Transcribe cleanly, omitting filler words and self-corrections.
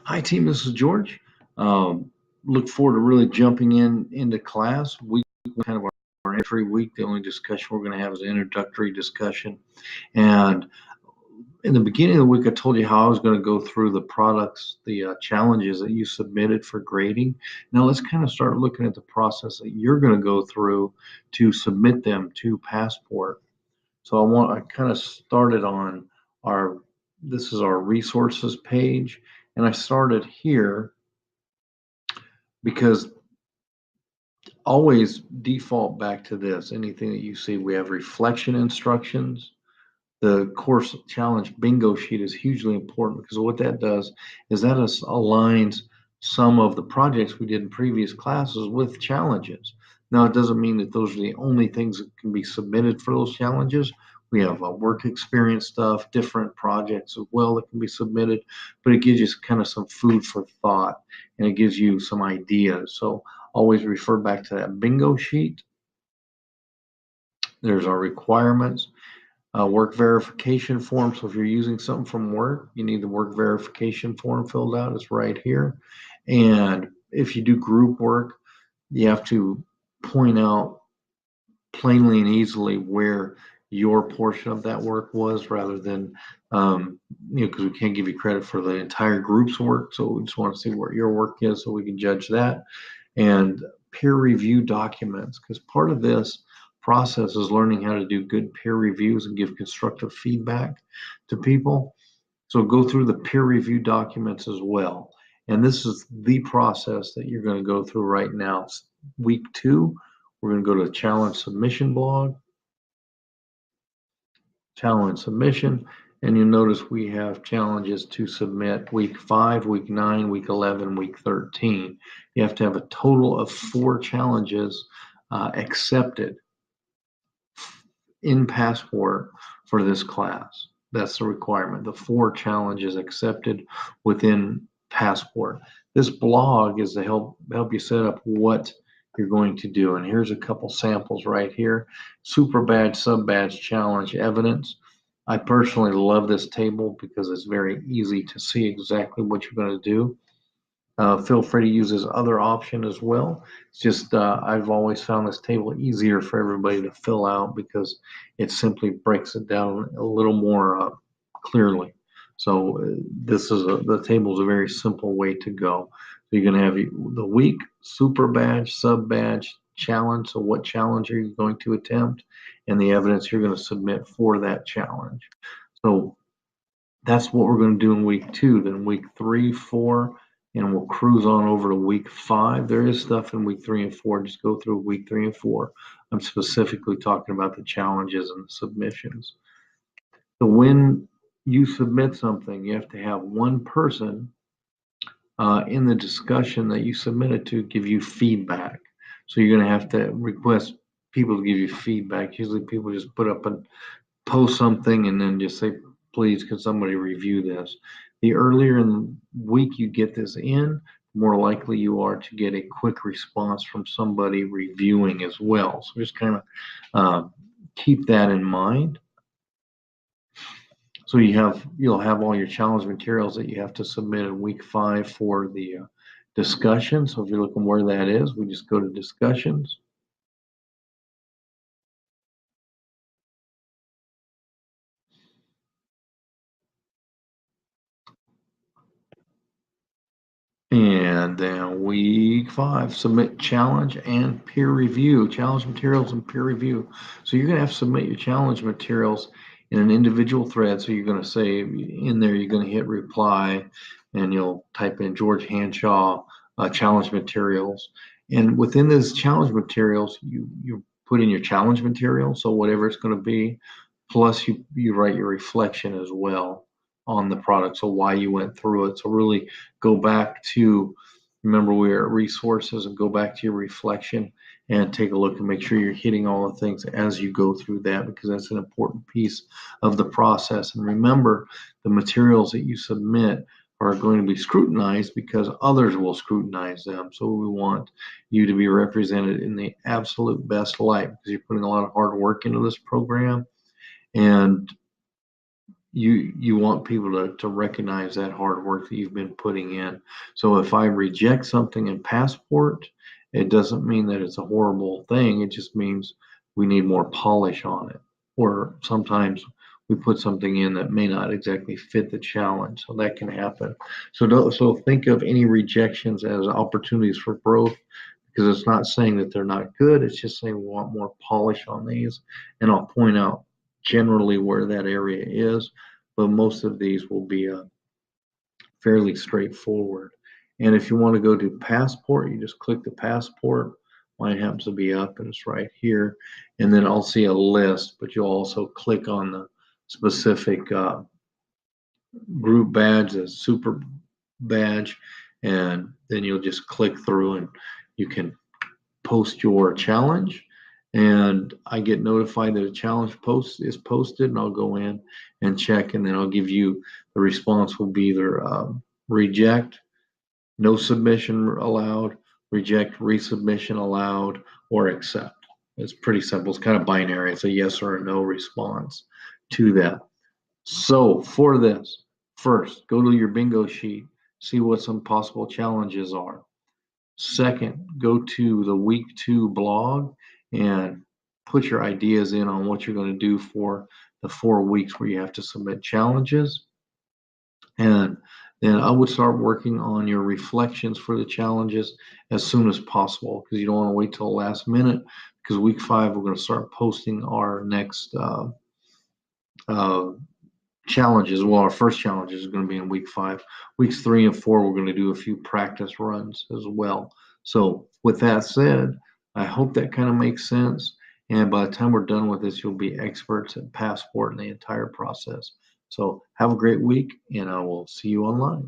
Hi, team. This is George. Look forward to really jumping into class. We kind of our entry week. The only discussion we're going to have is an introductory discussion. And in the beginning of the week, I told you how I was going to go through the products, the challenges that you submitted for grading. Now let's kind of start looking at the process that you're going to go through to submit them to Passport. So I kind of started on our, this is our resources page, and I started here because always default back to this. Anything that you see, we have reflection instructions. The course challenge bingo sheet is hugely important because what that does is that aligns some of the projects we did in previous classes with challenges. Now, it doesn't mean that those are the only things that can be submitted for those challenges. We have work experience stuff, different projects as well that can be submitted, but it gives you kind of some food for thought and it gives you some ideas. So always refer back to that bingo sheet. There's our requirements. Work verification form. So if you're using something from work, you need the work verification form filled out. It's right here. And if you do group work, you have to point out plainly and easily where your portion of that work was rather than, because we can't give you credit for the entire group's work. So we just want to see where your work is so we can judge that. And peer review documents, because part of this process is learning how to do good peer reviews and give constructive feedback to people. So go through the peer review documents as well. And this is the process that you're going to go through right now. Week 2, we're going to go to challenge submission blog, challenge submission, and you'll notice we have challenges to submit week 5, week 9, week 11, week 13. You have to have a total of 4 challenges accepted in Passport for this class. That's the requirement. The 4 challenges accepted within Passport. This blog is to help you set up what you're going to do. And here's a couple samples right here. Super badge, sub badge challenge evidence. I personally love this table because it's very easy to see exactly what you're going to do. Feel free to use this other option as well. It's just I've always found this table easier for everybody to fill out because it simply breaks it down a little more clearly. So the table is a very simple way to go. So you're going to have the week, super badge, sub badge, challenge. So what challenge are you going to attempt, and the evidence you're going to submit for that challenge. So that's what we're going to do in week 2. Then week 3, 4. And we'll cruise on over to week 5. There is stuff in week 3 and 4. Just go through week 3 and 4. I'm specifically talking about the challenges and the submissions. So when you submit something, you have to have one person in the discussion that you submitted to give you feedback. So you're going to have to request people to give you feedback. Usually people just put up and post something and then just say, please, can somebody review this? The earlier in the week you get this in, the more likely you are to get a quick response from somebody reviewing as well. So just kind of keep that in mind. So you'll have all your challenge materials that you have to submit in week 5 for the discussion. So if you're looking where that is, we just go to discussions. And then week 5, submit challenge and peer review, challenge materials and peer review. So you're going to have to submit your challenge materials in an individual thread. So you're going to say in there, you're going to hit reply and you'll type in George Hanshaw challenge materials. And within those challenge materials, you put in your challenge material. So whatever it's going to be, plus you write your reflection as well on the product. So why you went through it. So really go back to, remember we're at resources, and go back to your reflection and take a look and make sure you're hitting all the things as you go through that, because that's an important piece of the process. And remember, the materials that you submit are going to be scrutinized because others will scrutinize them. So we want you to be represented in the absolute best light because you're putting a lot of hard work into this program. And you want people to recognize that hard work that you've been putting in. So if I reject something in Passport, it doesn't mean that it's a horrible thing. It just means we need more polish on it. Or sometimes we put something in that may not exactly fit the challenge. So that can happen. So think of any rejections as opportunities for growth, because it's not saying that they're not good. It's just saying we want more polish on these. And I'll point out generally where that area is, but most of these will be fairly straightforward. And if you want to go to Passport, you just click the Passport. Mine happens to be up and it's right here. And then I'll see a list, but you'll also click on the specific group badge, the super badge, and then you'll just click through and you can post your challenge. And I get notified that a challenge post is posted, and I'll go in and check, and then I'll give you the response will be either reject, no submission allowed, reject, resubmission allowed, or accept. It's pretty simple. It's kind of binary. It's a yes or a no response to that. So for this, first, go to your bingo sheet, see what some possible challenges are. Second, go to the week 2 blog and put your ideas in on what you're going to do for the 4 weeks where you have to submit challenges. And then I would start working on your reflections for the challenges as soon as possible, because you don't want to wait till the last minute, because week 5 we're going to start posting our next challenges. Well, our first challenge is going to be in week 5. Weeks 3 and 4, we're going to do a few practice runs as well. So with that said, I hope that kind of makes sense. And by the time we're done with this, you'll be experts at Passport and the entire process. So have a great week, and I will see you online.